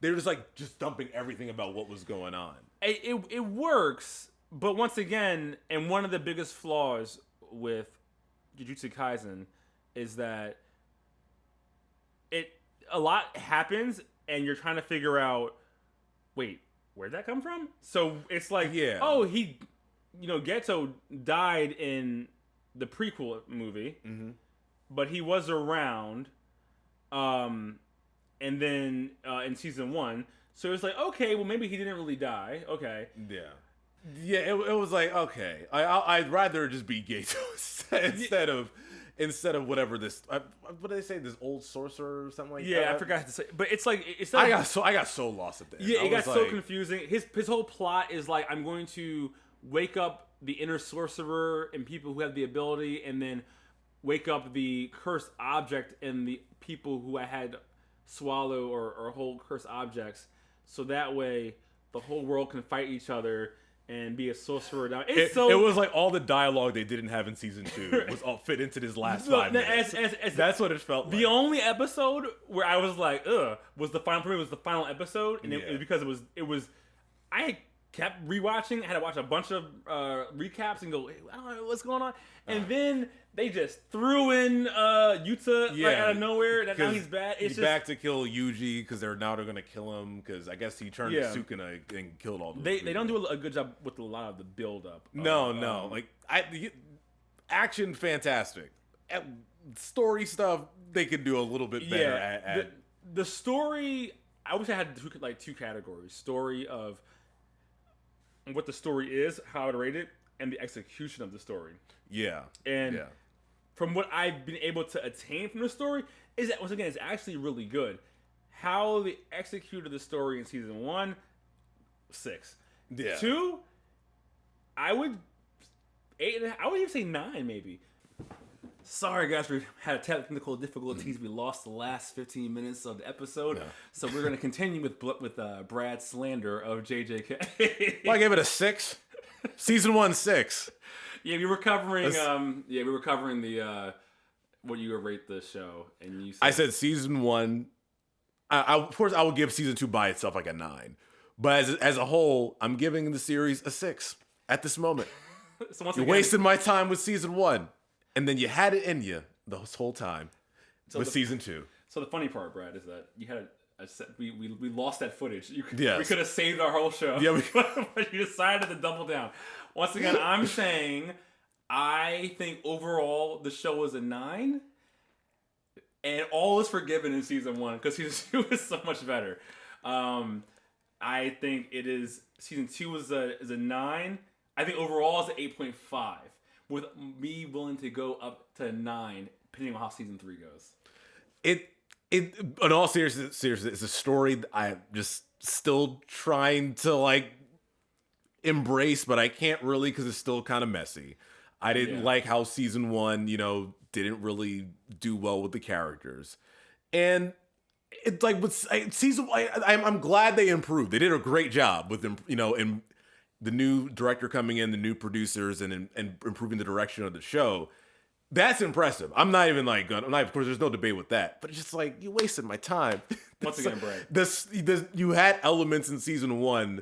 S1: they're just like just dumping everything about what was going on.
S2: It works, but once again, and one of the biggest flaws with Jujutsu Kaisen is that a lot happens. And you're trying to figure out, wait, where'd that come from? So it's like, Geto died in the prequel movie, but he was around, and then in season 1. So it was like, okay, well maybe he didn't really die. Okay.
S1: Yeah. Yeah, it was like, okay, I'd rather just be Geto instead of whatever this, what do they say? This old sorcerer or something like that.
S2: Yeah, I forgot to say, but it's like
S1: I got so lost at that.
S2: Yeah, it got so confusing. His whole plot is like, I'm going to wake up the inner sorcerer and people who have the ability, and then wake up the cursed object and the people who I had swallow or hold cursed objects, so that way the whole world can fight each other. And be a sorcerer now.
S1: It was like all the dialogue they didn't have in season 2 was all fit into this last 5 minutes. That's what it felt like.
S2: The only episode where I was like, ugh, was the final episode, and it was because it was. I kept rewatching. I had to watch a bunch of recaps and go, I don't know what's going on. And then they just threw in Yuta out of nowhere. Now he's bad.
S1: He's back to kill Yuji because they're going to kill him because I guess he turned Sukuna and killed all the
S2: They don't do a good job with a lot of the build up.
S1: No. Action, fantastic. Story stuff, they could do a little bit better at.
S2: The story, I wish I had two categories. Story of what the story is, how to rate it, and the execution of the story.
S1: Yeah.
S2: And from what I've been able to attain from the story, is that, once again, it's actually really good. How they executed the story in season 1, 6.
S1: Yeah.
S2: 2, I would 8.5. I would even say 9, maybe. Sorry, guys, we had technical difficulties. We lost the last 15 minutes of the episode, so we're going to continue with Brad's slander of JJK.
S1: Well, I gave it a 6. Season 1, 6.
S2: Yeah, we were covering. We were covering the what you would rate the show, and you.
S1: I said season 1. Of course, I would give season 2 by itself like a 9, but as a whole, I'm giving the series a 6 at this moment. So you wasted my time with season 1. And then you had it in you the whole time with season 2.
S2: So the funny part, Brad, is that you had we lost that footage. We could have saved our whole show. Yeah, but you decided to double down. Once again, I'm saying I think overall the show was a 9, and all is forgiven in season 1 because season 2 is so much better. I think it is season 2 is a 9. I think overall it's an 8.5. With me willing to go up to 9, depending on how season 3 goes. It
S1: in all seriousness, it's a story that I'm just still trying to embrace, but I can't really because it's still kind of messy. I didn't like how season 1, didn't really do well with the characters, and it's like with season. I'm glad they improved. They did a great job with them, and the new director coming in, the new producers, and improving the direction of the show. That's impressive. I'm not even of course, there's no debate with that. But it's just you wasted my time.
S2: Once again, Brad.
S1: You had elements in season 1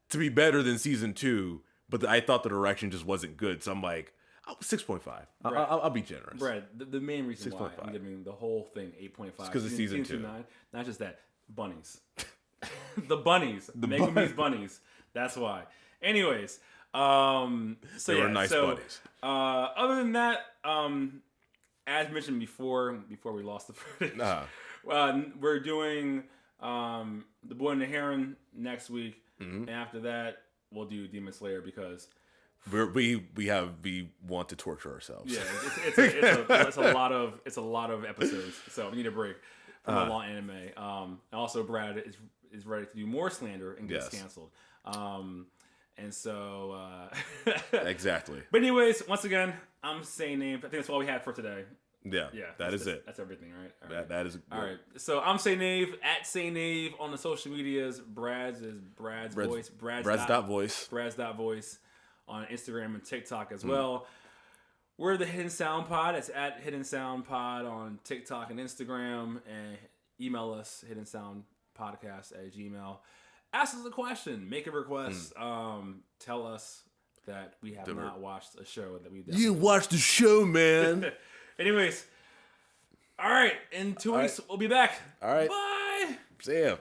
S1: to be better than season 2, but I thought the direction just wasn't good. So I'm 6.5. I'll be generous.
S2: Brad, the main reason why I'm giving the whole thing 8.5
S1: because of season 2.
S2: 9, not just that, bunnies. The bunnies. Megumi's bunnies. That's why. Anyways, they were nice buddies. Other than that, as mentioned before we lost the footage, we're doing The Boy and the Heron next week, and after that, we'll do Demon Slayer because
S1: we want to torture ourselves.
S2: Yeah, it's a lot of episodes, so we need a break from a long anime. And also, Brad is ready to do more slander and gets canceled. And so
S1: exactly.
S2: But anyways, once again, I'm saying Nave. I think that's all we had for today.
S1: Yeah. That is it.
S2: That's everything, right? All right.
S1: That is
S2: all right. So I'm Say Nave at Say Nave on the social medias. Brad's voice. Brad's.voice on Instagram and TikTok as well. We're the Hidden Sound Pod. It's at Hidden Sound Pod on TikTok and Instagram, and email us hiddensoundpodcast@gmail.com. Ask us a question, make a request, tell us that we have not watched a show that we did.
S1: You watched the show, man.
S2: Anyways, all right, in 2 weeks, we'll be back.
S1: All right.
S2: Bye.
S1: See ya.